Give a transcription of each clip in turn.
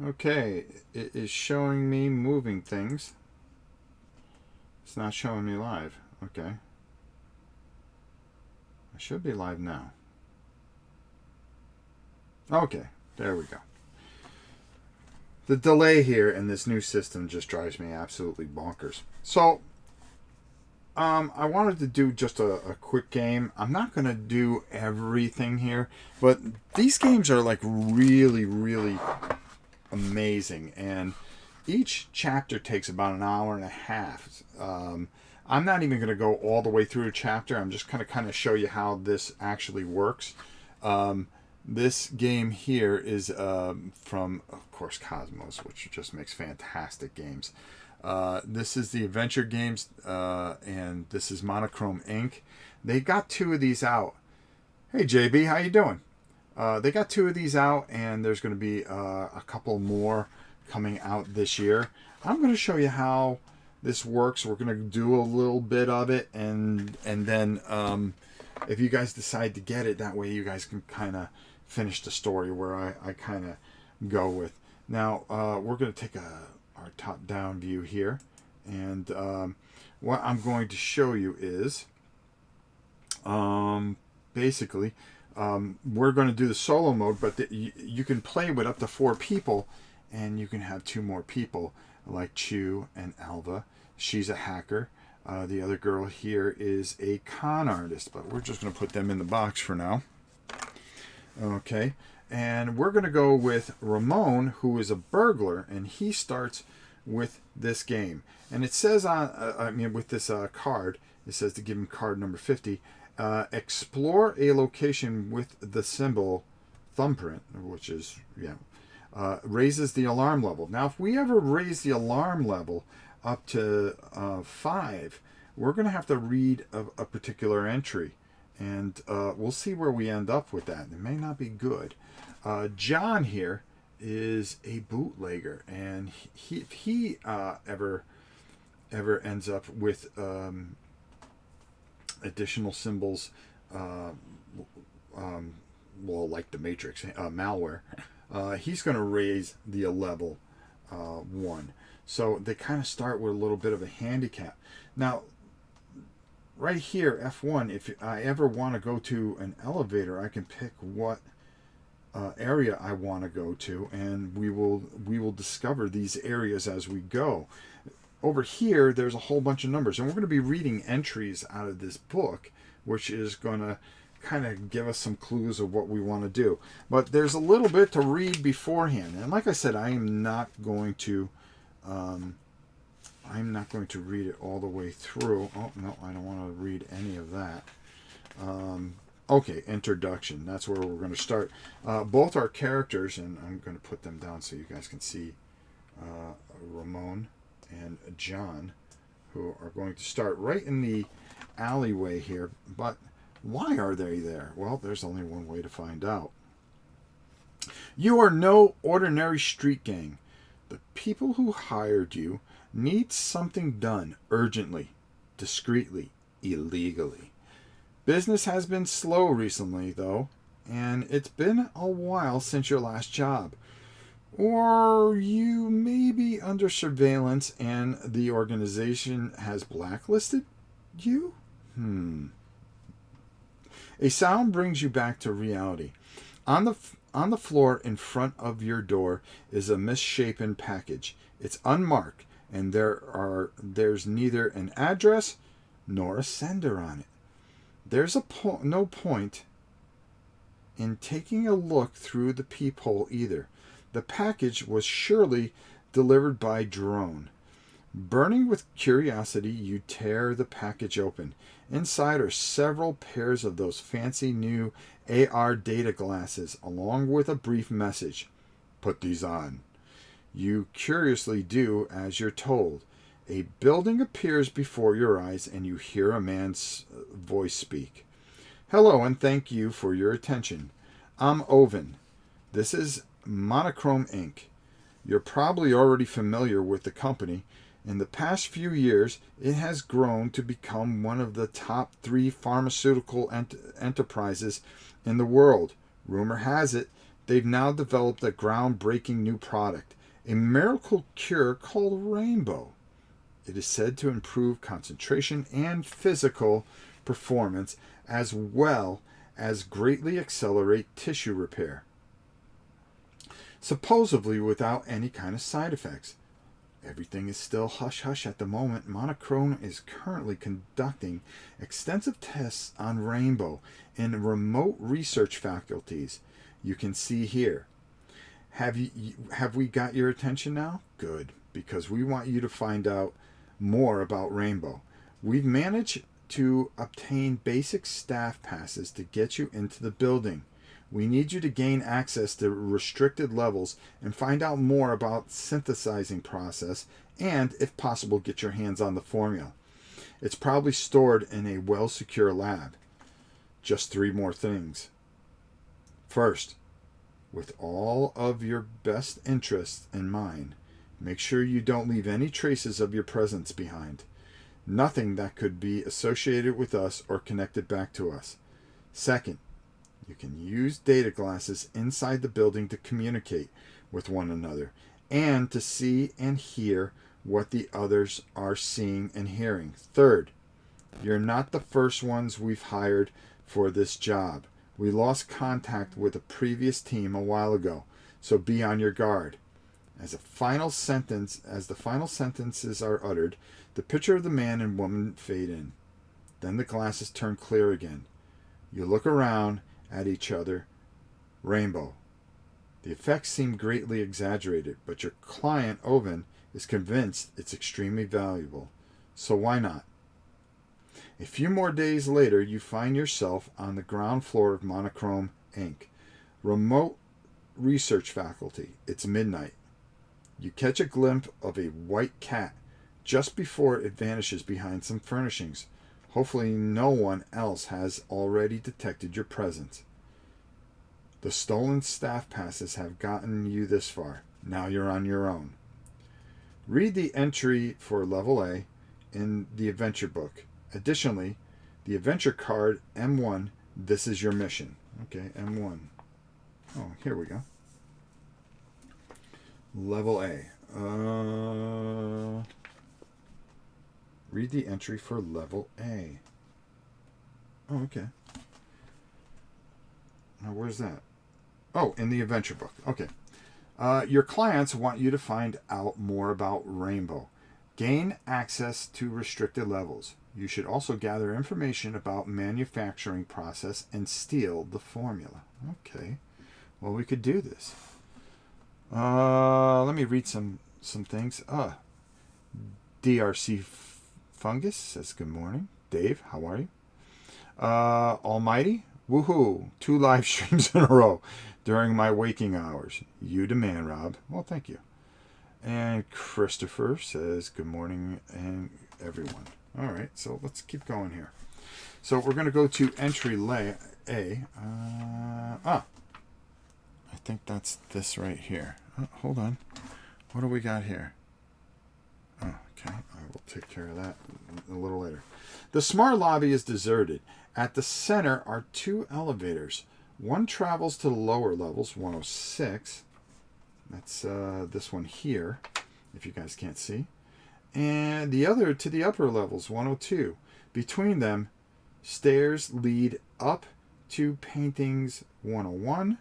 Okay, it is showing me moving things. It's not showing me live. Okay. I should be live now. Okay, there we go. The delay here in this new system just drives me absolutely bonkers. So, I wanted to do just a quick game. I'm not going to do everything here, but these games are like really, really amazing. And each chapter takes about an hour and a half. I'm not even going to go all the way through a chapter. I'm just going to kind of show you how this actually works. This game here is from, of course, KOSMOS, which just makes fantastic games. This is the Adventure Games, and this is Monochrome Inc. They got 2 of these out. Hey, JB, how you doing? They got 2 of these out, and there's going to be a couple more coming out this year. I'm going to show you how this works. We're going to do a little bit of it, and then if you guys decide to get it, that way you guys can kind of finish the story where I kind of go with. Now, we're going to take our top-down view here, and what I'm going to show you is basically we're going to do the solo mode, but you can play with up to 4 people, and you can have 2 more people like Chu and Alva. She's a hacker. The other girl here is a con artist, but we're just going to put them in the box for now. Okay, and we're going to go with Ramon, who is a burglar, and he starts with this game. And it says on, with this card, it says to give him card number 50, explore a location with the symbol thumbprint, which is, raises the alarm level. Now, if we ever raise the alarm level up to 5, we're going to have to read a particular entry. And we'll see where we end up with that. It may not be good. John here is a bootlegger, and he ever ends up with additional symbols, like the Matrix, malware, he's going to raise the level 1. So they kind of start with a little bit of a handicap. Now, right here, F1, if I ever want to go to an elevator, I can pick what area I want to go to, and we will discover these areas as we go. Over here, there's a whole bunch of numbers, and we're going to be reading entries out of this book, which is going to kind of give us some clues of what we want to do. But there's a little bit to read beforehand, and like I said, I am not going to read it all the way through. Oh, no, I don't want to read any of that. Okay, introduction. That's where we're going to start. Both our characters, and I'm going to put them down so you guys can see Ramon and John, who are going to start right in the alleyway here. But why are they there? Well, there's only one way to find out. You are no ordinary street gang. The people who hired you need something done urgently, discreetly, illegally. Business has been slow recently, though, and it's been a while since your last job. Or you may be under surveillance and the organization has blacklisted you? A sound brings you back to reality. On the floor in front of your door is a misshapen package. It's unmarked, and there's neither an address nor a sender on it. There's no point in taking a look through the peephole either. The package was surely delivered by drone. Burning with curiosity, you tear the package open. Inside are several pairs of those fancy new AR data glasses, along with a brief message. Put these on. You curiously do as you're told. A building appears before your eyes, and you hear a man's voice speak. Hello, and thank you for your attention. I'm Oven. This is Monochrome Inc. You're probably already familiar with the company. In the past few years, it has grown to become one of the top 3 pharmaceutical enterprises in the world. Rumor has it, they've now developed a groundbreaking new product, a miracle cure called Rainbow. It is said to improve concentration and physical performance, as well as greatly accelerate tissue repair, supposedly without any kind of side effects. Everything is still hush-hush at the moment. Monochrome is currently conducting extensive tests on Rainbow in remote research faculties. You can see here. Have we got your attention now? Good, because we want you to find out more about Rainbow. We've managed to obtain basic staff passes to get you into the building. We need you to gain access to restricted levels and find out more about synthesizing process and, if possible, get your hands on the formula. It's probably stored in a well-secure lab. Just 3 more things. First, with all of your best interests in mind, make sure you don't leave any traces of your presence behind. Nothing that could be associated with us or connected back to us. Second, you can use data glasses inside the building to communicate with one another and to see and hear what the others are seeing and hearing. Third, you're not the first ones we've hired for this job. We lost contact with a previous team a while ago, so be on your guard. As the final sentences are uttered, the picture of the man and woman fade in. Then the glasses turn clear again. You look around at each other. Rainbow. The effects seem greatly exaggerated, but your client, Oven, is convinced it's extremely valuable. So why not? A few more days later, you find yourself on the ground floor of Monochrome, Inc. Remote research faculty. It's midnight. You catch a glimpse of a white cat just before it vanishes behind some furnishings. Hopefully no one else has already detected your presence. The stolen staff passes have gotten you this far. Now you're on your own. Read the entry for Level A in the adventure book. Additionally, the adventure card M1, this is your mission. Okay, M1. Oh, here we go. Level A. Read the entry for Level A. Oh, okay. Now, where's that? Oh, in the adventure book. Okay. Your clients want you to find out more about Rainbow. Gain access to restricted levels. You should also gather information about manufacturing process and steal the formula. Okay. Well, we could do this. Let me read some things. DRC Fungus says good morning. Dave, how are you? Almighty, woohoo! 2 live streams in a row during my waking hours. You demand, Rob. Well, thank you. And Christopher says good morning, and everyone. All right, so let's keep going here. So we're going to go to entry A. I think that's this right here. Oh, hold on. What do we got here? Oh, okay. I will take care of that a little later. The smart lobby is deserted. At the center are 2 elevators. One travels to the lower levels, 106. That's this one here, if you guys can't see. And the other to the upper levels, 102. Between them, stairs lead up to paintings 101.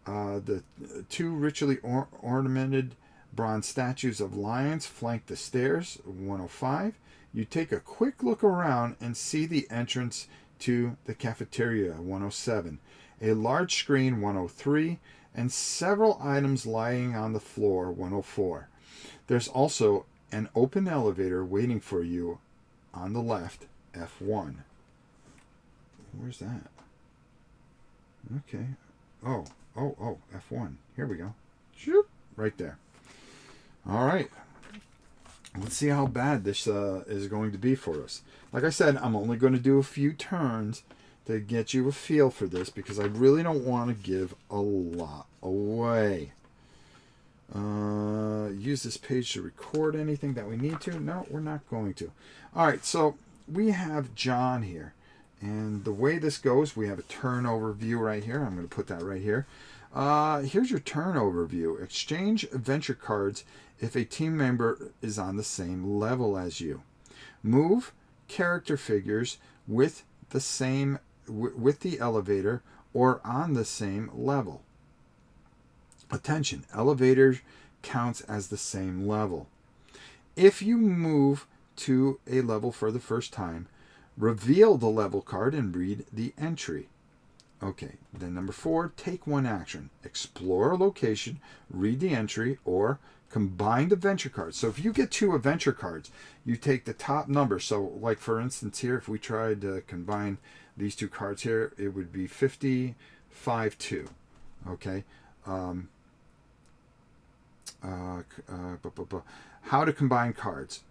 The 2 richly ornamented bronze statues of lions flank the stairs, 105. You take a quick look around and see the entrance to the cafeteria, 107. A large screen, 103. And several items lying on the floor, 104. There's also an open elevator waiting for you on the left, F1. Where's that? Okay. Oh, F1. Here we go. Shoop, right there. All right. Let's see how bad this is going to be for us. Like I said, I'm only going to do a few turns to get you a feel for this because I really don't want to give a lot away. Use this page to record anything that we need to. No, we're not going to. All right, so we have John here. And the way this goes, we have a turnover view right here. I'm going to put that right here. Here's your turnover view. Exchange adventure cards if a team member is on the same level as you. Move character figures with the elevator or on the same level. Attention, elevator counts as the same level. If you move to a level for the first time, reveal the level card and read the entry. Okay, then number 4, take one action. Explore a location, read the entry, or combine adventure cards. So if you get 2 adventure cards, you take the top number. So like for instance here, if we tried to combine these 2 cards here, it would be 50-5-2. Okay. How to combine cards.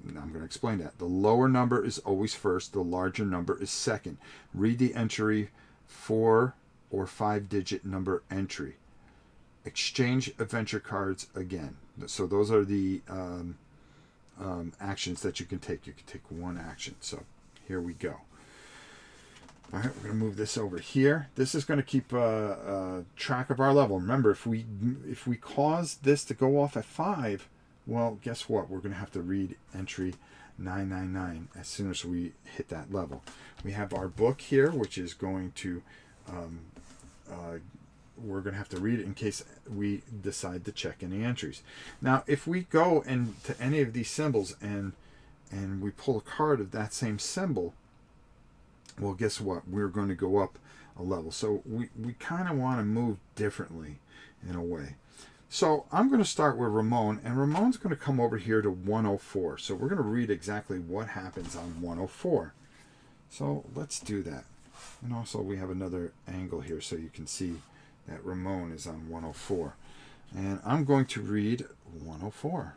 I'm going to explain that. The lower number is always first. The larger number is second. Read the entry 4 or 5-digit number entry. Exchange adventure cards again. So those are the actions that you can take. You can take one action. So here we go. All right, we're going to move this over here. This is going to keep track of our level. Remember, if we cause this to go off at 5, well, guess what? We're going to have to read entry 999 as soon as we hit that level. We have our book here, which is going to, we're going to have to read it in case we decide to check any entries. Now, if we go into any of these symbols and we pull a card of that same symbol, well, guess what? We're going to go up a level. So we kind of want to move differently in a way. So I'm going to start with Ramon, and Ramon's going to come over here to 104. So we're going to read exactly what happens on 104. So let's do that. And also we have another angle here so you can see that Ramon is on 104. And I'm going to read 104.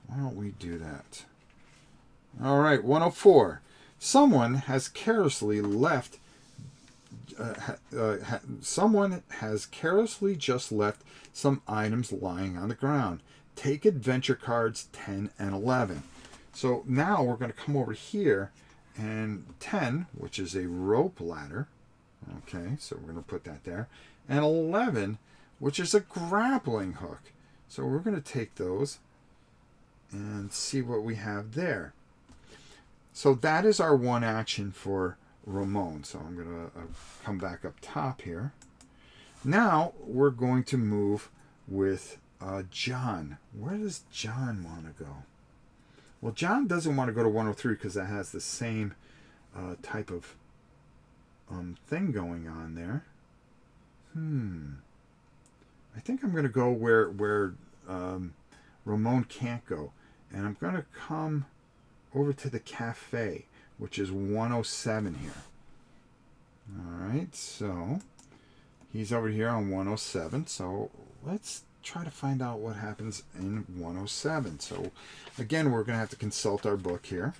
Why don't we do that? All right, 104. Someone has carelessly left. Someone has carelessly just left some items lying on the ground. Take adventure cards 10 and 11. So now we're going to come over here, and 10, which is a rope ladder. Okay, so we're going to put that there. And 11, which is a grappling hook. So we're going to take those and see what we have there. So that is our one action for Ramon. So I'm going to come back up top here. Now we're going to move with John. Where does John want to go? Well, John doesn't want to go to 103 because that has the same type of thing going on there. I think I'm going to go where Ramon can't go. And I'm going to come over to the cafe, which is 107 here. All right, so he's over here on 107. So let's try to find out what happens in 107. So again, we're going to have to consult our book here.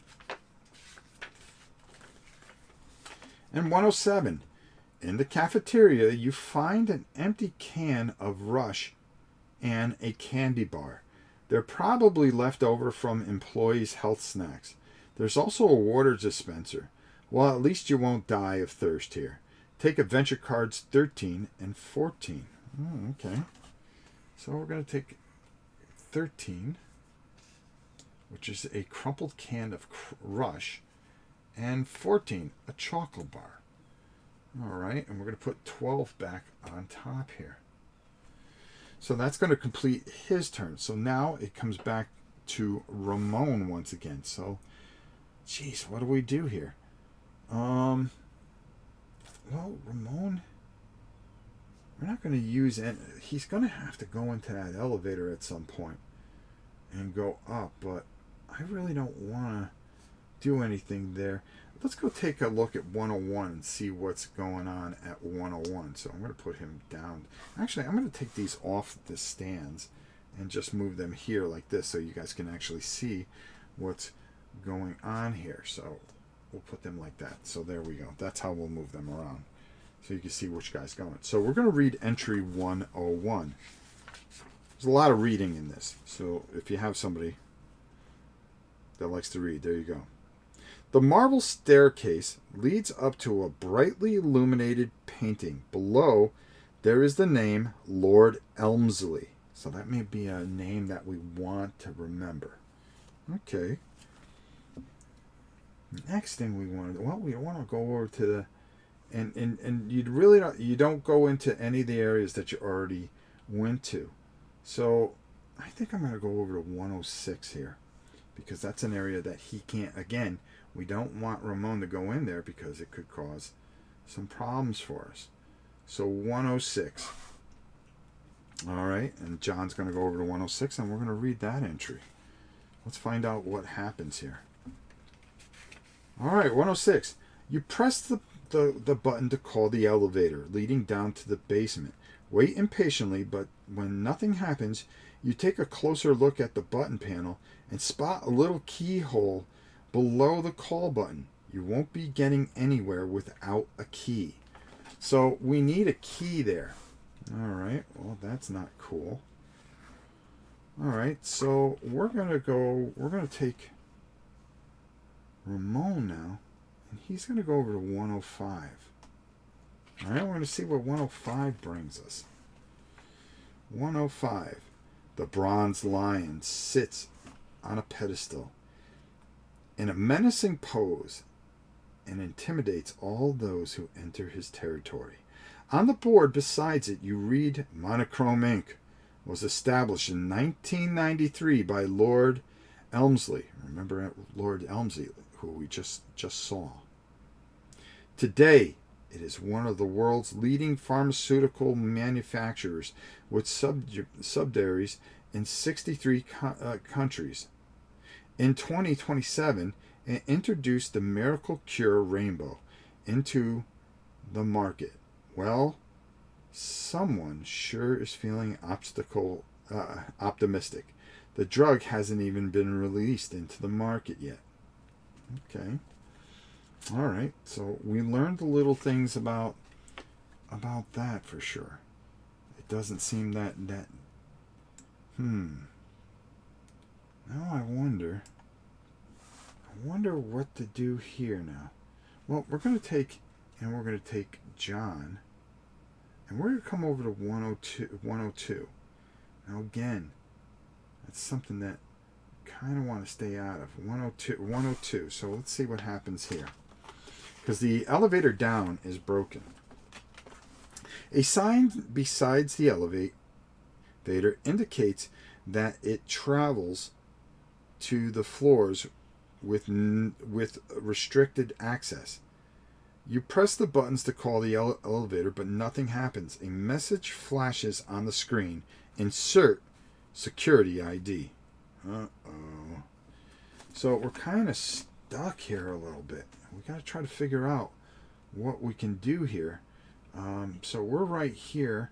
And 107, in the cafeteria, you find an empty can of Rush and a candy bar. They're probably left over from employees' health snacks. There's also a water dispenser. Well, at least you won't die of thirst here. Take adventure cards 13 and 14. Okay. So we're going to take 13, which is a crumpled can of Rush, and 14, a chocolate bar. All right, and we're going to put 12 back on top here. So that's going to complete his turn. So now it comes back to Ramon once again. So, geez, what do we do here? Well, Ramon, we're not going to use it. He's going to have to go into that elevator at some point and go up, but I really don't want to do anything there. Let's go take a look at 101 and see what's going on at 101. So I'm going to put him down. Actually, I'm going to take these off the stands and just move them here like this so you guys can actually see what's going on here. So we'll put them like that. So there we go. That's how we'll move them around so you can see which guy's going. So we're going to read entry 101. There's a lot of reading in this. So if you have somebody that likes to read, there you go. The marble staircase leads up to a brightly illuminated painting. Below, there is the name Lord Elmsley. So that may be a name that we want to remember. Okay. Next thing we want to go over to the, and you don't go into any of the areas that you already went to. So I think I'm going to go over to 106 here, because that's an area that he can't. Again, we don't want Ramon to go in there because it could cause some problems for us. So 106. All right, and John's going to go over to 106, and we're going to read that entry. Let's find out what happens here. All right, 106. You press the button to call the elevator leading down to the basement. Wait impatiently, but when nothing happens, you take a closer look at the button panel and spot a little keyhole below the call button. You won't be getting anywhere without a key. So we need a key there. All right, well, that's not cool. All right, so we're going to take Ramon now, and he's going to go over to 105. All right, we're going to see what 105 brings us. 105. The bronze lion sits on a pedestal in a menacing pose and intimidates all those who enter his territory. On the board besides it, you read Monochrome Inc. was established in 1993 by Lord Elmsley. Remember Lord Elmsley, who we just saw. Today, it is one of the world's leading pharmaceutical manufacturers with subsidiaries in 63 countries. In 2027, it introduced the Miracle Cure Rainbow into the market. Well, someone sure is feeling optimistic. The drug hasn't even been released into the market yet. Okay. All right. So we learned the little things about that for sure. It doesn't seem that. Now I wonder what to do here now. Well, we're going to take John, and we're going to come over to 102. Now again, that's something that I kind of want to stay out of. 102. So let's see what happens here. Because the elevator down is broken. A sign besides the elevator indicates that it travels to the floors with restricted access. You press the buttons to call the elevator, but nothing happens. A message flashes on the screen. Insert security ID. Uh-oh. So we're kind of stuck here a little bit. We got to try to figure out what we can do here. So we're right here.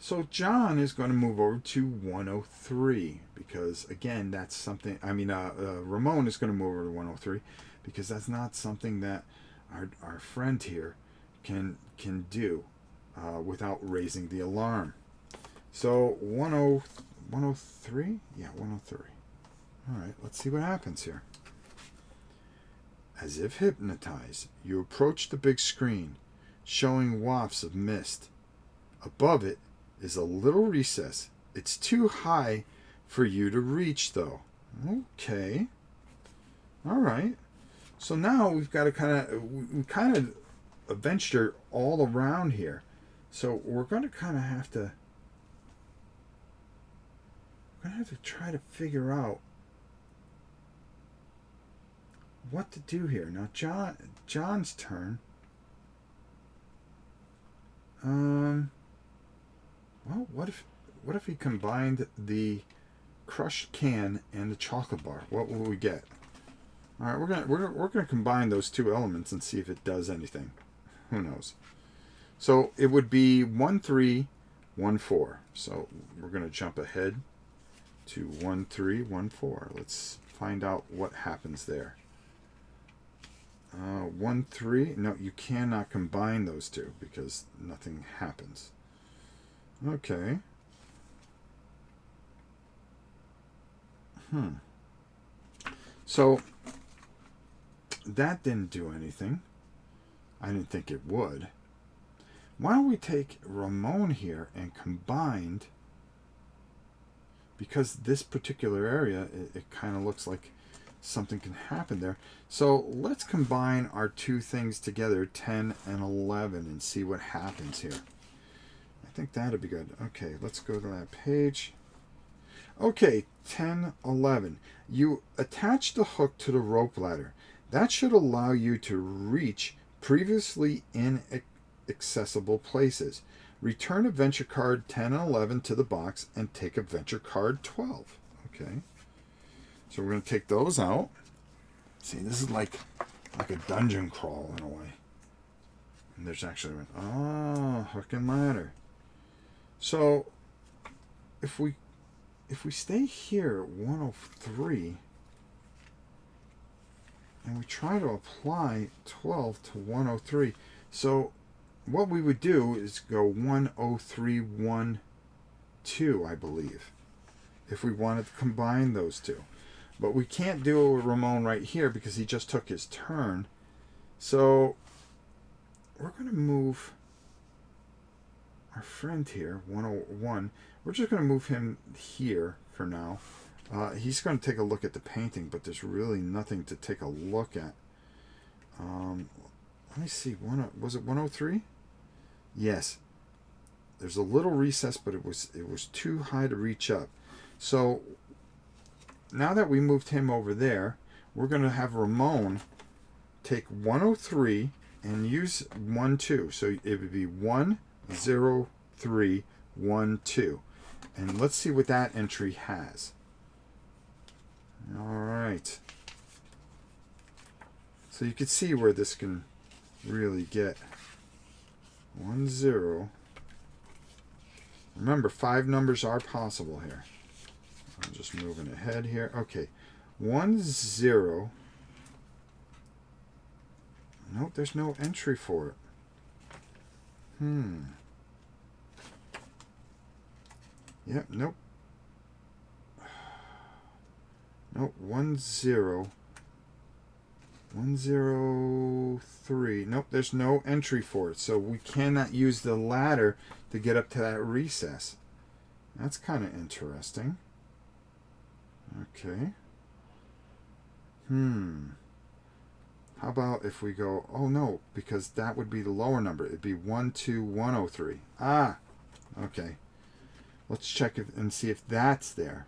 So John is going to move over to 103 because, again, that's something. Ramon is going to move over to 103 because that's not something that our friend here can do without raising the alarm. So 103? Yeah, 103. All right, let's see what happens here. As if hypnotized, you approach the big screen, showing wafts of mist. Above it is a little recess. It's too high for you to reach, though. Okay. All right. So now we've got to we kind of adventure all around here. So we're going to kind of have to try to figure out what to do here. Now John's turn. Well, what if he combined the crushed can and the chocolate bar? What will we get? All right, we're gonna combine those two elements and see if it does anything. Who knows? So it would be 1314. So we're gonna jump ahead to 1314. Let's find out what happens there. 13. No, you cannot combine those two because nothing happens. Okay. So that didn't do anything. I didn't think it would. Why don't we take Ramon here and combined, because this particular area, it kind of looks like something can happen there. So let's combine our two things together, 10 and 11, and see what happens here. I think that'd be good. Okay, let's go to that page. Okay, 10, 11. You attach the hook to the rope ladder. That should allow you to reach previously inaccessible places. Return adventure card 10 and 11 to the box and take adventure card 12. Okay. So we're going to take those out. See, this is like a dungeon crawl in a way. And there's actually hook and ladder. So if we stay here at 103 and we try to apply 12 to 103, so what we would do is go 103, 1, 2, I believe, if we wanted to combine those two. But we can't do it with Ramon right here because he just took his turn. So we're going to move our friend here, 101. We're just going to move him here for now. He's going to take a look at the painting, but there's really nothing to take a look at. Let me see. Was it 103? Yes. There's a little recess, but it was too high to reach up. So now that we moved him over there, we're going to have Ramon take 103 and use 1, 2. So it would be 1, 0, 3, 1, 2. And let's see what that entry has. All right. So you can see where this can really get. 1, 0. Remember, 5 numbers are possible here. I'm just moving ahead here. Okay. 1, 0. Nope, there's no entry for it. Yep, nope. Nope, 1, 0. 1, 0, 3. Nope, there's no entry for it. So we cannot use the ladder to get up to that recess. That's kind of interesting. Okay. How about if we go, oh no, because that would be the lower number. It'd be 1, 2, 103. Ah, okay. Let's check it and see if that's there.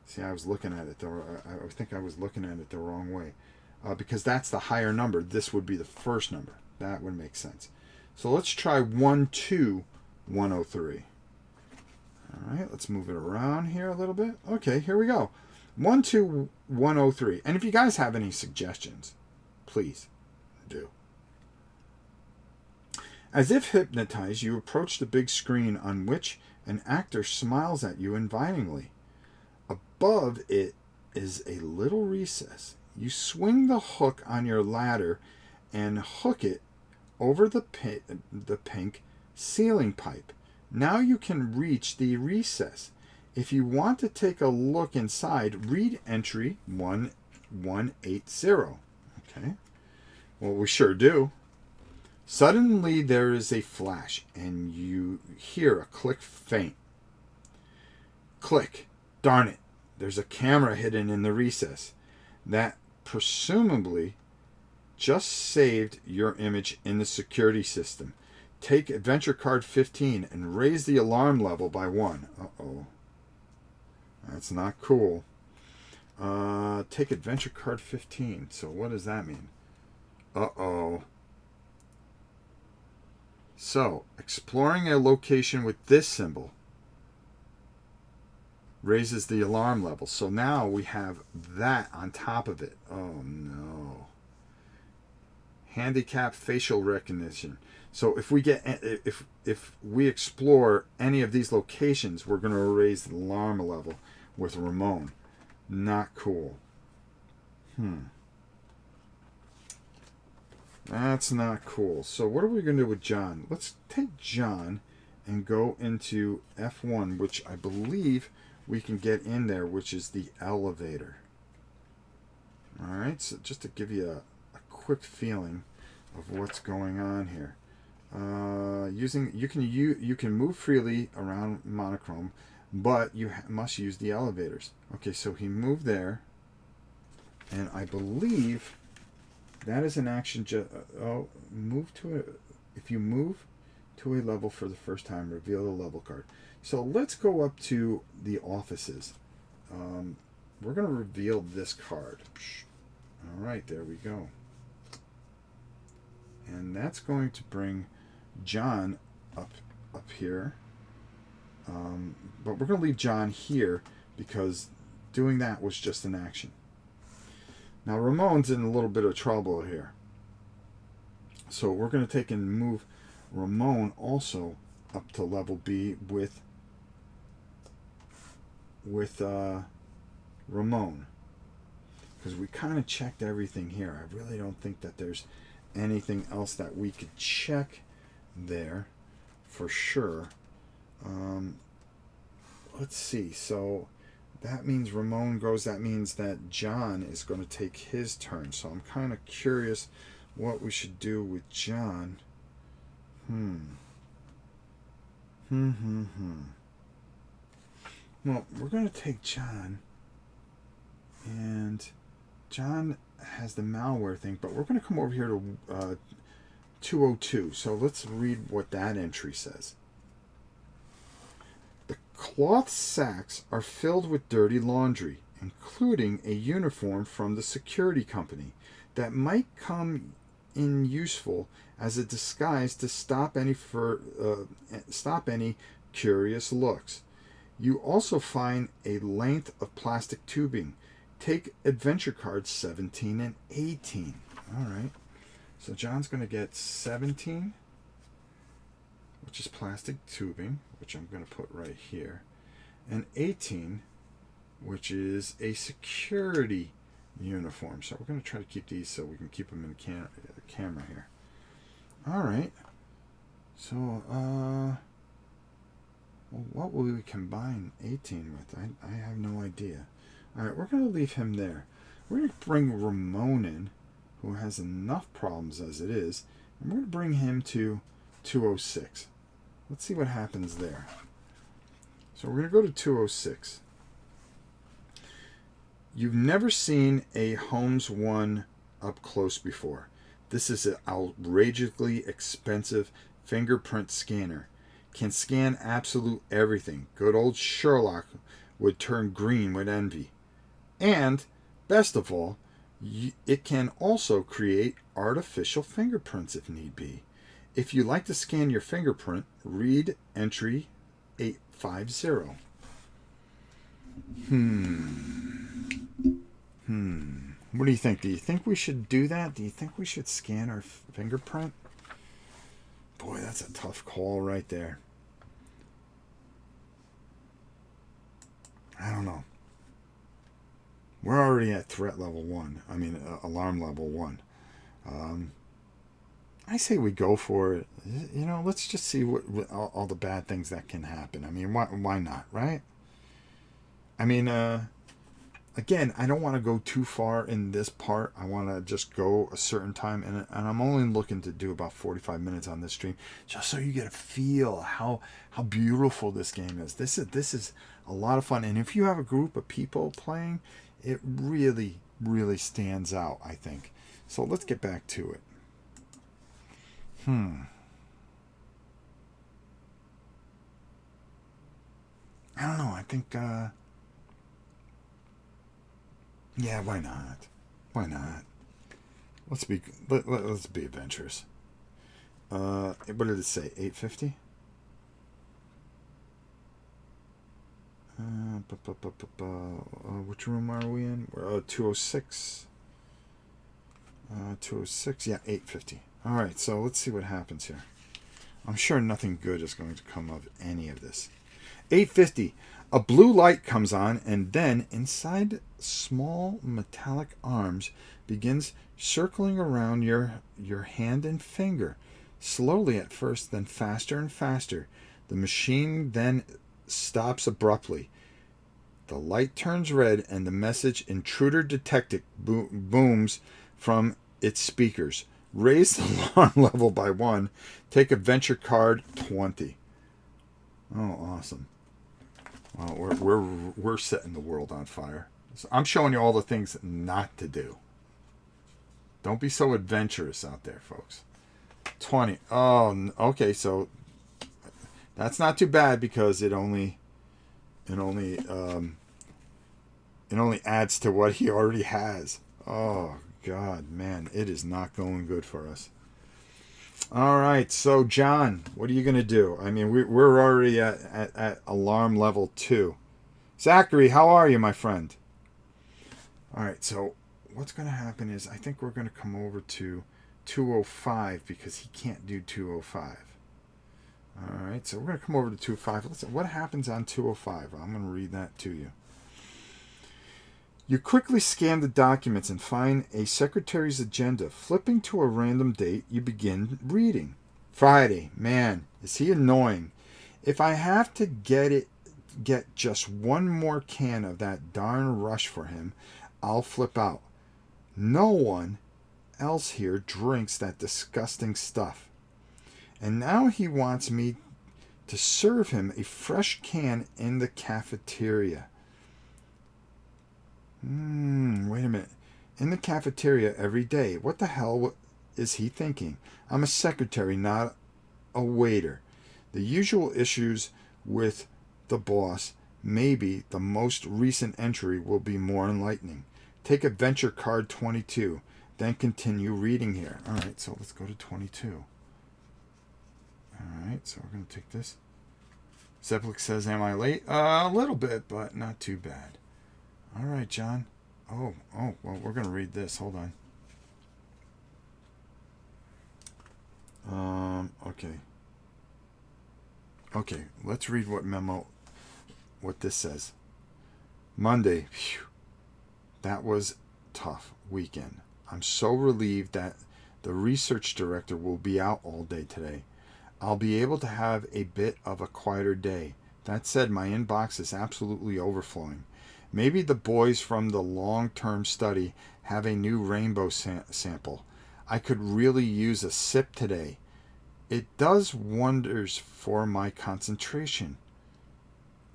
See, I was looking at it, I think I was looking at it the wrong way. Because that's the higher number. This would be the first number. That would make sense. So let's try 1, 2, 103. All right, let's move it around here a little bit. Okay, here we go. 1, 2, 103. And if you guys have any suggestions, please do. As if hypnotized, you approach the big screen on which an actor smiles at you invitingly. Above it is a little recess. You swing the hook on your ladder and hook it over the pink ceiling pipe. Now you can reach the recess. If you want to take a look inside, read entry 1180. Okay. Well, we sure do. Suddenly there is a flash and you hear a click faint. Click. Darn it. There's a camera hidden in the recess. That presumably just saved your image in the security system. Take adventure card 15 and raise the alarm level by 1. Uh-oh. That's not cool. Take adventure card 15. So what does that mean? Uh-oh. So, exploring a location with this symbol raises the alarm level. So now we have that on top of it. Oh no. Handicap facial recognition. So if we get if we explore any of these locations, we're going to raise the alarm level with Ramon. Not cool. That's not cool. So what are we going to do with John? Let's take John and go into F1, which I believe we can get in there, which is the elevator. All right, so just to give you a quick feeling of what's going on here. You can move freely around Monochrome, but you must use the elevators. Okay, so he moved there, and I believe that is an action. If you move to a level for the first time, reveal the level card. So let's go up to the offices. We're going to reveal this card. All right, there we go. And that's going to bring John up here. But we're going to leave John here because doing that was just an action. Now Ramon's in a little bit of trouble here. So we're going to take and move Ramon also up to level B with Ramon. Because we kind of checked everything here. I really don't think that there's anything else that we could check there for sure. Let's see. So that means Ramon goes. That means that John is going to take his turn. So I'm kind of curious what we should do with John. Well, we're going to take John. And John has the malware thing, but we're going to come over here to 202. So let's read what that entry says. The cloth sacks are filled with dirty laundry, including a uniform from the security company that might come in useful as a disguise to stop any curious looks. You also find a length of plastic tubing. Take adventure cards 17 and 18. All right. So John's going to get 17, which is plastic tubing, which I'm going to put right here, and 18, which is a security uniform. So we're going to try to keep these so we can keep them in the camera here. All right. So, well, what will we combine 18 with? I have no idea. All right, we're going to leave him there. We're going to bring Ramon in, who has enough problems as it is, and we're going to bring him to 206. Let's see what happens there. So we're going to go to 206. You've never seen a Holmes 1 up close before. This is an outrageously expensive fingerprint scanner. Can scan absolute everything. Good old Sherlock would turn green with envy. And, best of all, it can also create artificial fingerprints if need be. If you like to scan your fingerprint, read entry 850. What do you think? Do you think we should do that? Do you think we should scan our fingerprint? Boy, that's a tough call right there. I don't know. We're already at threat level 1. I mean, alarm level 1. I say we go for it. You know, let's just see what all the bad things that can happen. I mean, why not, right? I mean, again, I don't want to go too far in this part. I want to just go a certain time, and I'm only looking to do about 45 minutes on this stream, just so you get a feel how beautiful this game is. This is a lot of fun, and if you have a group of people playing, it really, really stands out, I think. So let's get back to it. I don't know. I think, yeah, why not? Why not? Let's be adventurous. What did it say? 850? Which room are we in? We're 206. 206. Yeah, 850. All right, so let's see what happens here. I'm sure nothing good is going to come of any of this. 850. A blue light comes on, and then inside small metallic arms begins circling around your hand and finger, slowly at first, then faster and faster. The machine then stops abruptly. The light turns red and the message "Intruder detected" booms from its speakers. Raise the alarm level by 1. Take adventure card 20. Oh, awesome. Well, we're setting the world on fire. So I'm showing you all the things not to do. Don't be so adventurous out there, folks. 20. Oh, okay. So that's not too bad because it only adds to what he already has. Oh God, man, it is not going good for us. All right, so John, what are you gonna do? I mean, we're already at alarm level 2. Zachary, how are you, my friend? All right, so what's gonna happen is I think we're gonna come over to 205 because he can't do 205. All right, so we're gonna come over to 205. Listen, what happens on 205? I'm gonna read that to you. You quickly scan the documents and find a secretary's agenda. Flipping to a random date, you begin reading. Friday. Man, is he annoying. If I have to get just one more can of that darn rush for him, I'll flip out. No one else here drinks that disgusting stuff. And now he wants me to serve him a fresh can in the cafeteria. Wait a minute. In the cafeteria every day. What the hell is he thinking? I'm a secretary, not a waiter. The usual issues with the boss. Maybe the most recent entry will be more enlightening. Take adventure card 22. Then continue reading here. All right, so let's go to 22. All right, so we're going to take this. Zeppelin says, am I late? A little bit, but not too bad. All right, John. Oh, well, we're going to read this. Hold on. Okay, let's read what this says. Monday. Phew, that was tough weekend. I'm so relieved that the research director will be out all day today. I'll be able to have a bit of a quieter day. That said, my inbox is absolutely overflowing. Maybe the boys from the long-term study have a new rainbow sample. I could really use a sip today. It does wonders for my concentration.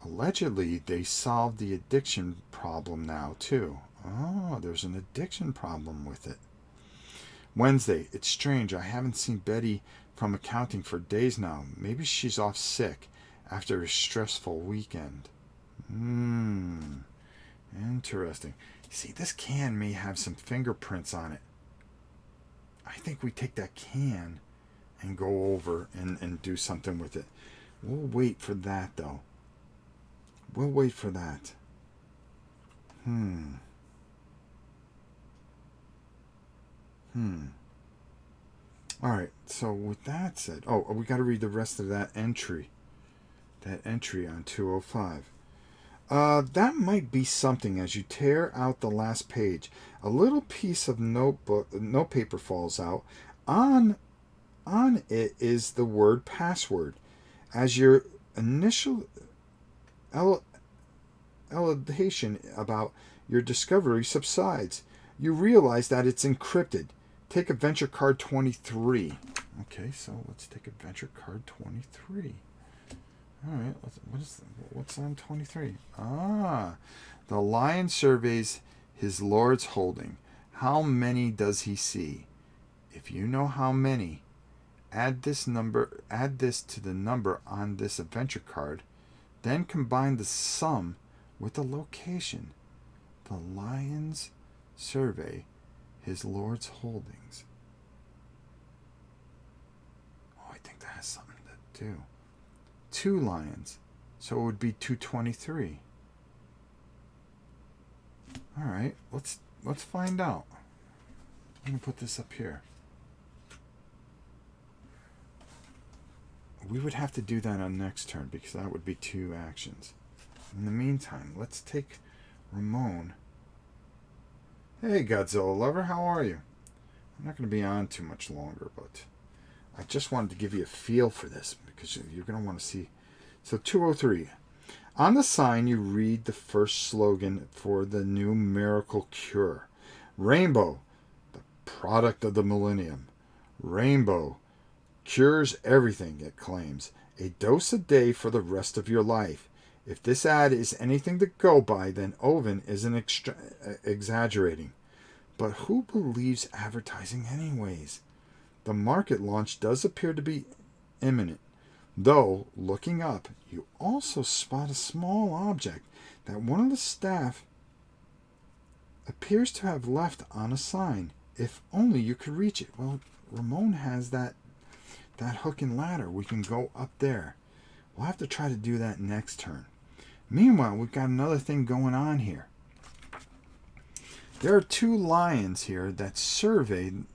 Allegedly, they solved the addiction problem now, too. Oh, there's an addiction problem with it. Wednesday, it's strange. I haven't seen Betty from accounting for days now. Maybe she's off sick after a stressful weekend. Interesting. See, this can may have some fingerprints on it. I think we take that can and go over and do something with it. We'll wait for that, though. We'll wait for that. All right, so with that said, we got to read the rest of that entry. That entry on 205. That might be something. As you tear out the last page, a little piece of notepaper falls out. On it is the word password. As your initial elation about your discovery subsides, you realize that it's encrypted. Take adventure card 23. Okay, so let's take adventure card 23. All right, what's on 23? The lion surveys his lord's holding. How many does he see? If you know how many, add this to the number on this adventure card, then combine the sum with the location. The lions survey his lord's holdings. I think that has something to do. 2 lions, so it would be 223. All right, let's find out. I'm gonna put this up here. We would have to do that on next turn because that would be 2 actions. In the meantime, let's take Ramon. Hey, Godzilla lover, how are you? I'm not going to be on too much longer, but I just wanted to give you a feel for this because you're going to want to see. So 203. On the sign, you read the first slogan for the new miracle cure. Rainbow, the product of the millennium. Rainbow cures everything, it claims. A dose a day for the rest of your life. If this ad is anything to go by, then Oven isn't exaggerating. But who believes advertising anyways? The market launch does appear to be imminent. Though, looking up, you also spot a small object that one of the staff appears to have left on a sign. If only you could reach it. Well, Ramon has that hook and ladder. We can go up there. We'll have to try to do that next turn. Meanwhile, we've got another thing going on here. There are two lions here that surveyed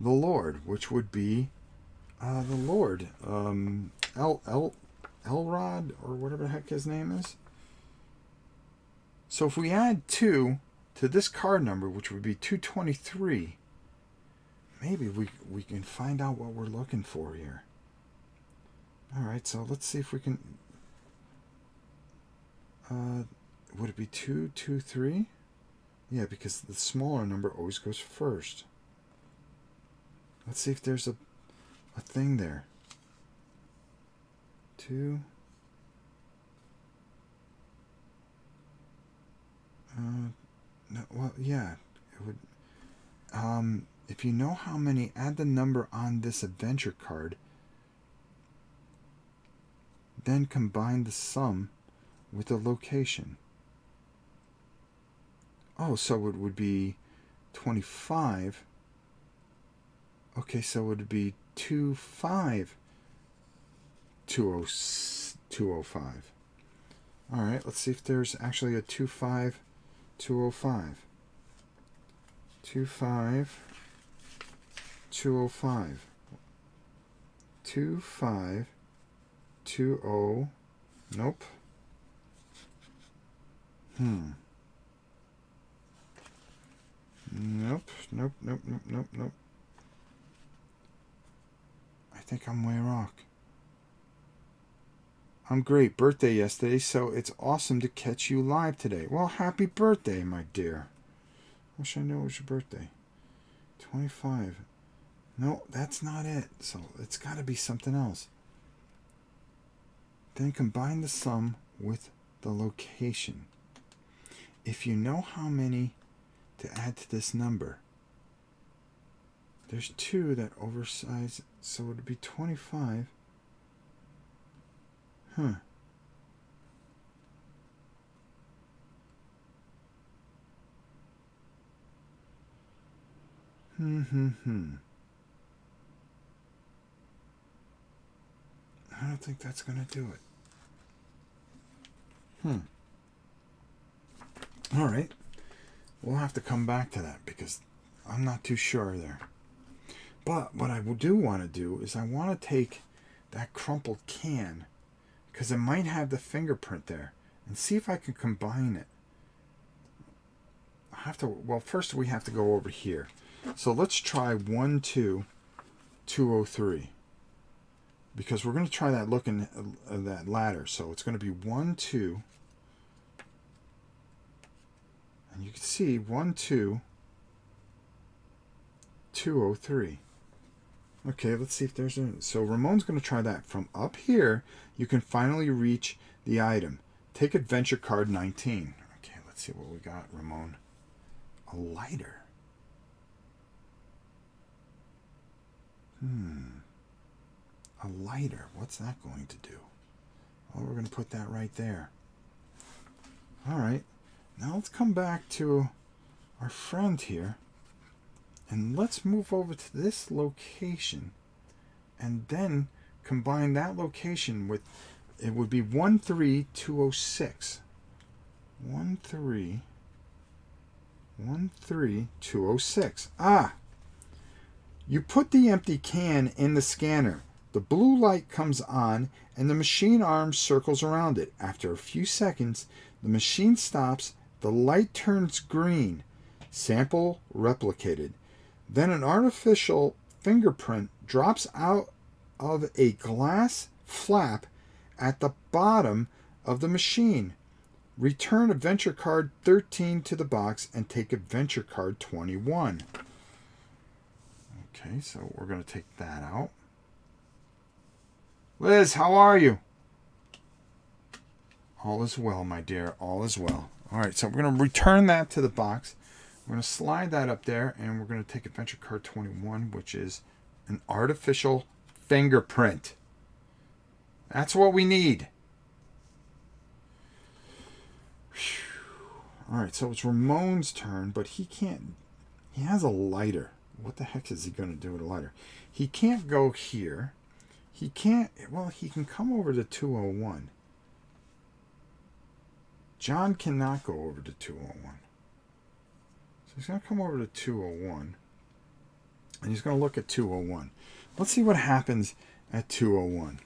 the Lord, which would be the Lord, Elrod, or whatever the heck his name is. So if we add 2 to this card number, which would be 223, maybe we can find out what we're looking for here. All right, so let's see if we can. Would it be 223? Yeah, because the smaller number always goes first. Let's see if there's a thing there. 2. No, well, yeah, it would. If you know how many, add the number on this adventure card. Then combine the sum with the location. Oh, so it would be 25. Okay, so it would be 25205. All right, let's see if there's actually a 25205. 25205. 2520. Nope. Nope. I think I'm way off. I'm great. Birthday yesterday, so it's awesome to catch you live today. Well, happy birthday, my dear. Wish I knew it was your birthday. 25. No, that's not it. So it's got to be something else. Then combine the sum with the location. If you know how many to add to this number, there's 2 that oversize, so it would be 25. Huh. I don't think that's going to do it. All right. We'll have to come back to that because I'm not too sure there. But what I do want to do is I want to take that crumpled can, because it might have the fingerprint there, and see if I can combine it. Well, first we have to go over here. So let's try 12203. Because we're going to try that looking at that ladder. So it's going to be 1 2. And you can see 12203. Okay, let's see if there's a. So Ramon's going to try that. From up here, you can finally reach the item. Take adventure card 19. Okay, let's see what we got, Ramon. A lighter. A lighter. What's that going to do? Well, we're going to put that right there. All right. Now let's come back to our friend here. And let's move over to this location. And then combine that location with, it would be 13206. 13206. Ah! You put the empty can in the scanner. The blue light comes on and the machine arm circles around it. After a few seconds, the machine stops, the light turns green. Sample replicated. Then an artificial fingerprint drops out of a glass flap at the bottom of the machine. Return adventure card 13 to the box and take adventure card 21. Okay, so we're going to take that out. Liz, how are you? All is well, my dear. All is well. All right, so we're going to return that to the box. We're going to slide that up there, and we're going to take adventure card 21, which is an artificial fingerprint. That's what we need. All right, so it's Ramon's turn, but he can't. He has a lighter. What the heck is he going to do with a lighter? He can't go here. He can't. Well, he can come over to 201. John cannot go over to 201. So he's going to come over to 201. And he's going to look at 201. Let's see what happens at 201.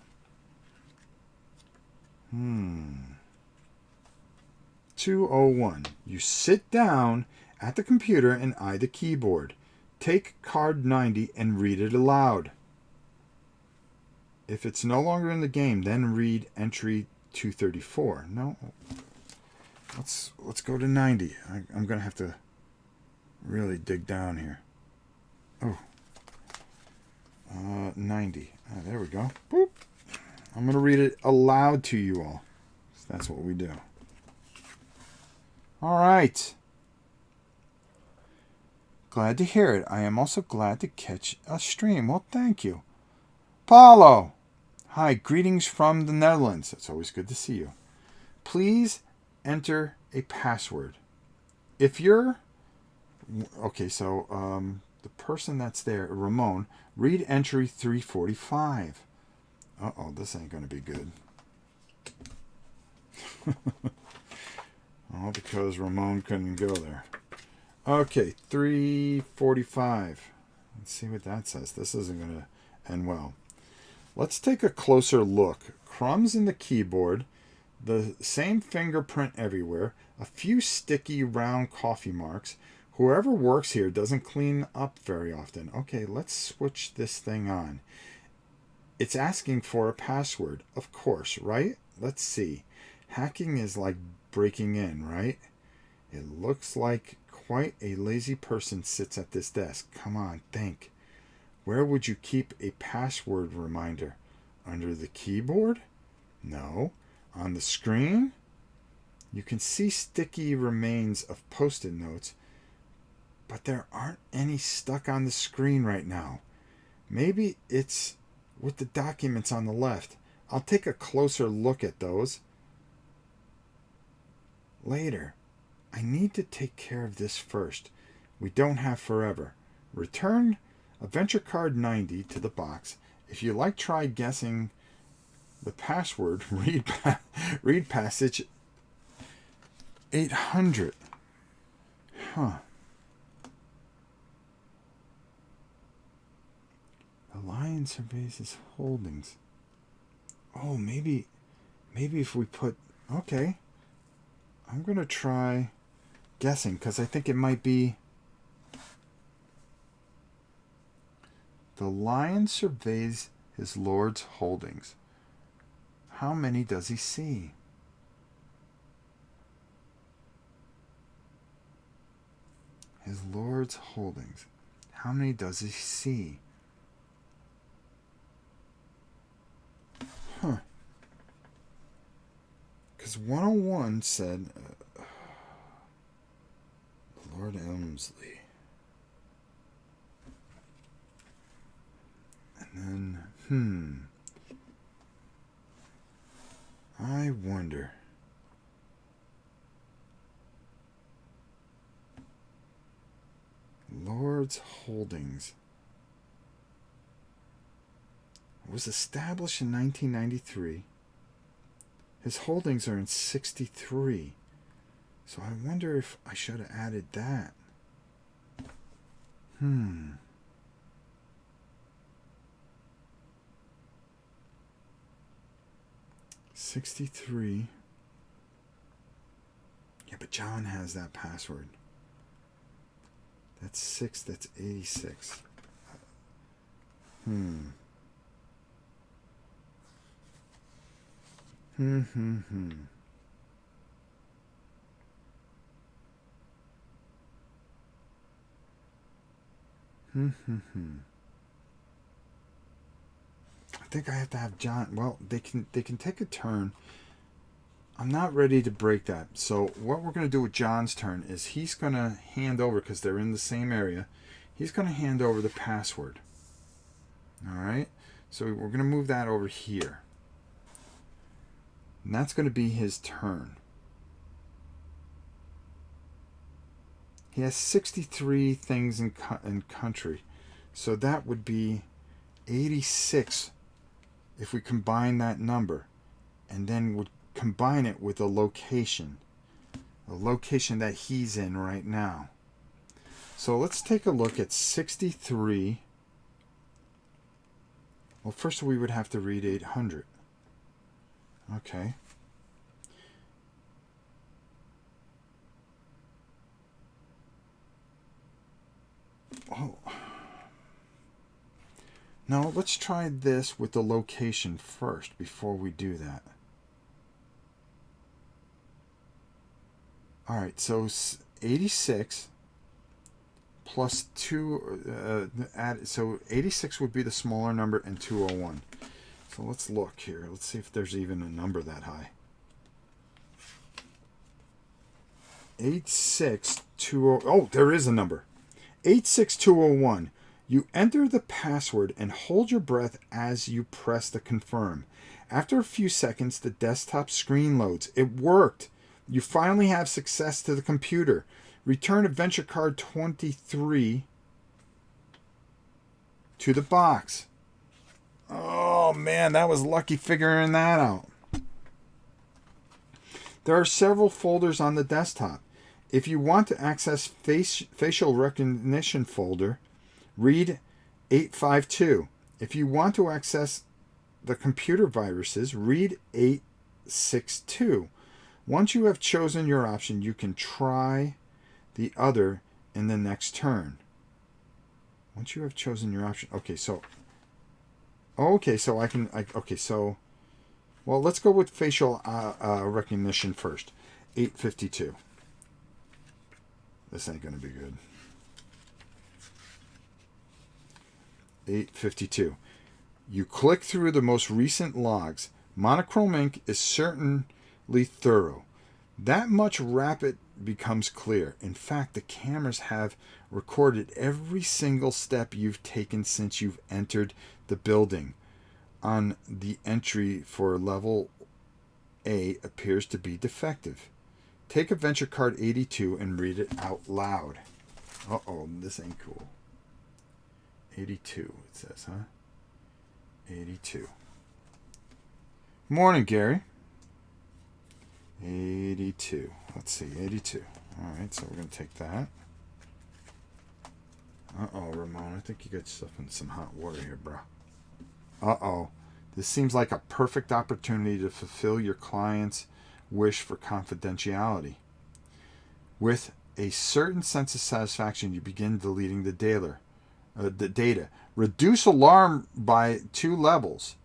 201. You sit down at the computer and eye the keyboard. Take card 90 and read it aloud. If it's no longer in the game, then read entry 234. No. Let's go to 90. I'm going to have to really dig down here. Oh. 90. There we go. Boop. I'm going to read it aloud to you all. So that's what we do. All right. Glad to hear it. I am also glad to catch a stream. Well, thank you. Paulo. Hi, greetings from the Netherlands. It's always good to see you. Please enter a password. If you're... Okay, so the person that's there, Ramon, read entry 345. Uh-oh, this ain't going to be good. All because Ramon couldn't go there. Okay, 345. Let's see what that says. This isn't going to end well. Let's take a closer look. Crumbs in the keyboard, the same fingerprint everywhere, a few sticky round coffee marks. Whoever works here doesn't clean up very often. Okay, let's switch this thing on. It's asking for a password, of course, right? Let's see. Hacking is like breaking in, right? It looks like quite a lazy person sits at this desk. Come on, think. Where would you keep a password reminder? Under the keyboard? No. On the screen? You can see sticky remains of post-it notes, but there aren't any stuck on the screen right now. Maybe it's with the documents on the left. I'll take a closer look at those later. I need to take care of this first. We don't have forever. Return adventure card 90 to the box. If you like, try guessing the password. Read passage 800. Huh. The lion surveys his holdings. Oh, maybe if we put... Okay. I'm going to try guessing, because I think it might be... The lion surveys his lord's holdings. How many does he see? His lord's holdings. How many does he see? Huh. Because 101 said Lord Elmsley. And then, I wonder. Lord's Holdings was established in 1993. His holdings are in 63. So I wonder if I should have added that. 63. Yeah, but John has that password. That's 6. That's 86. Hmm, hmm, hmm. Hmm, hmm, hmm. I think I have to have John. Well, they can take a turn. I'm not ready to break that. So what we're going to do with John's turn is he's going to hand over, because they're in the same area, he's going to hand over the password. All right? So we're going to move that over here. And that's going to be his turn. He has 63 things in country. So that would be 86 if we combine that number. And then would combine it with a location. The location that he's in right now. So let's take a look at 63. Well, first we would have to read 800. Okay. Oh. Now let's try this with the location first before we do that. All right, so 86 plus 2, so 86 would be the smaller number and 201. So let's look here. Let's see if there's even a number that high. 86200. Oh, there is a number. 86201. You enter the password and hold your breath as you press the confirm. After a few seconds, the desktop screen loads. It worked. You finally have success to the computer. Return adventure card 23 to the box. Oh man, that was lucky figuring that out. There are several folders on the desktop. If you want to access facial recognition folder, read 852. If you want to access the computer viruses, read 862. Once you have chosen your option, you can try the other in the next turn. Once you have chosen your option. Okay, so well, let's go with facial recognition first. 852. This ain't going to be good. 852. You click through the most recent logs. Monochrome ink is certainly thorough. That much rapid becomes clear. In fact, the cameras have recorded every single step you've taken since you've entered the building. On the entry for level A appears to be defective. Take adventure card 82 and read it out loud. Uh-oh, this ain't cool. 82, it says, huh? 82. Morning, Gary. 82. Let's see, 82. All right, so we're going to take that. Uh-oh, Ramon, I think you got yourself in some hot water here, bro. Uh-oh. This seems like a perfect opportunity to fulfill your client's wish for confidentiality. With a certain sense of satisfaction, you begin deleting the data. Reduce alarm by 2 levels.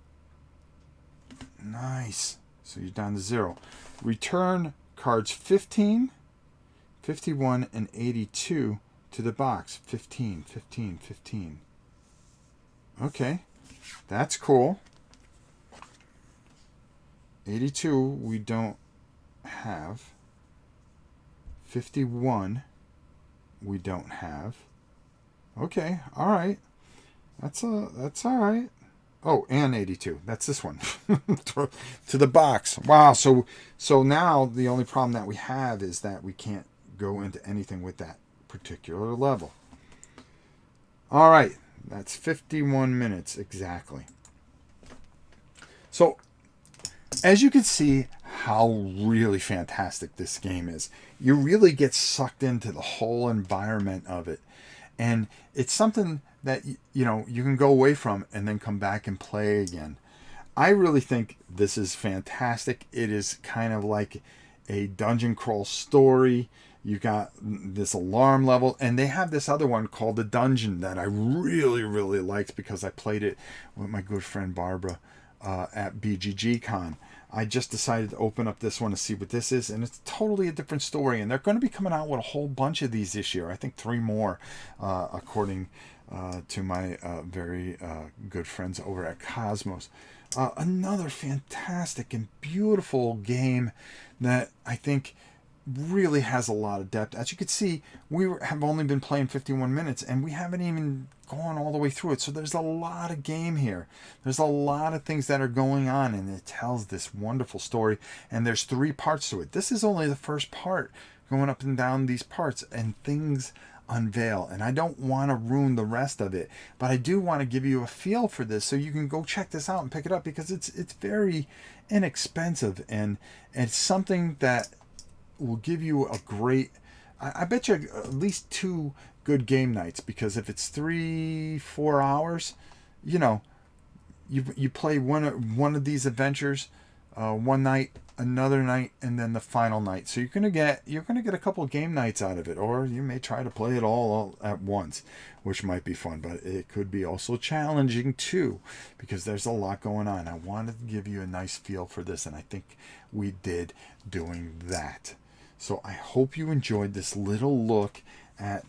Nice. So you're down to 0. Return cards 15, 51, and 82 to the box. 15, 15, 15. Okay. That's cool. 82 we don't have. 51 we don't have. Okay, all right. That's all right. Oh, and 82. That's this one. To the box. Wow, so now the only problem that we have is that we can't go into anything with that particular level. All right. That's 51 minutes exactly. So, as you can see how really fantastic this game is. You really get sucked into the whole environment of it. And it's something that, you know, you can go away from and then come back and play again. I really think this is fantastic. It is kind of like a dungeon crawl story. You got this alarm level, and they have this other one called The Dungeon that I really, really liked because I played it with my good friend Barbara at BGG Con. I just decided to open up this one to see what this is, and it's totally a different story. And they're going to be coming out with a whole bunch of these this year. I think 3 more, according to my very good friends over at KOSMOS. Another fantastic and beautiful game that I think really has a lot of depth. As you can see, have only been playing 51 minutes, and we haven't even gone all the way through it. So there's a lot of game here. There's a lot of things that are going on, and it tells this wonderful story. And there's 3 parts to it. This is only the first part, going up and down these parts, and things unveil. And I don't want to ruin the rest of it, but I do want to give you a feel for this so you can go check this out and pick it up, because it's very inexpensive, and it's something that will give you a great, I bet you at least 2 good game nights, because if it's 3-4 hours, you know, you play one of these adventures one night, another night, and then the final night. So you're gonna get a couple of game nights out of it, or you may try to play it all at once, which might be fun, but it could be also challenging too, because there's a lot going on. I wanted to give you a nice feel for this, and I think we did doing that. So I hope you enjoyed this little look at,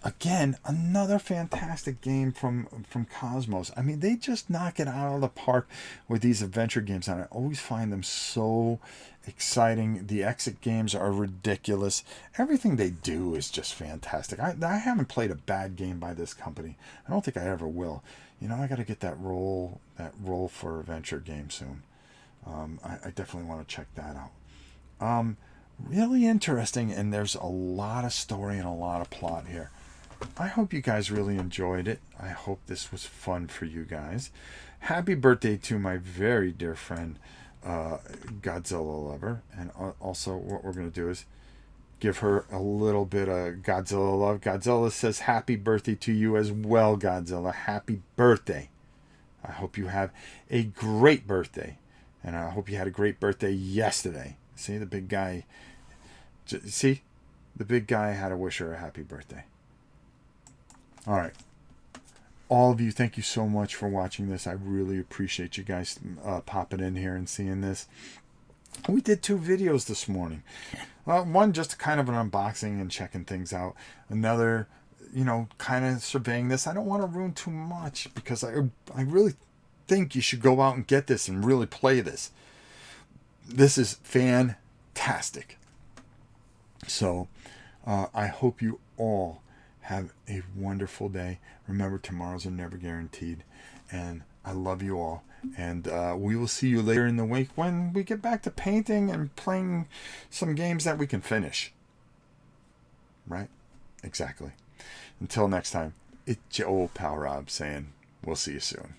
again, another fantastic game from KOSMOS. I mean, they just knock it out of the park with these adventure games, and I always find them so exciting. The exit games are ridiculous. Everything they do is just fantastic. I haven't played a bad game by this company. I don't think I ever will. You know, I got to get that roll for adventure game soon. I definitely want to check that out. Really interesting, and there's a lot of story and a lot of plot here. I hope you guys really enjoyed it. I hope this was fun for you guys. Happy birthday to my very dear friend, Godzilla Lover. And also what we're going to do is give her a little bit of Godzilla love. Godzilla says happy birthday to you as well, Godzilla. Happy birthday. I hope you have a great birthday. And I hope you had a great birthday yesterday. See, the big guy... See? The big guy had to wish her a happy birthday. All right. All of you, thank you so much for watching this. I really appreciate you guys popping in here and seeing this. We did 2 videos this morning. One just kind of an unboxing and checking things out. Another, you know, kind of surveying this. I don't want to ruin too much, because I really think you should go out and get this and really play this. This is fantastic. So I hope you all have a wonderful day. Remember, tomorrows are never guaranteed. And I love you all. And we will see you later in the week when we get back to painting and playing some games that we can finish. Right? Exactly. Until next time, it's your old pal Rob saying we'll see you soon.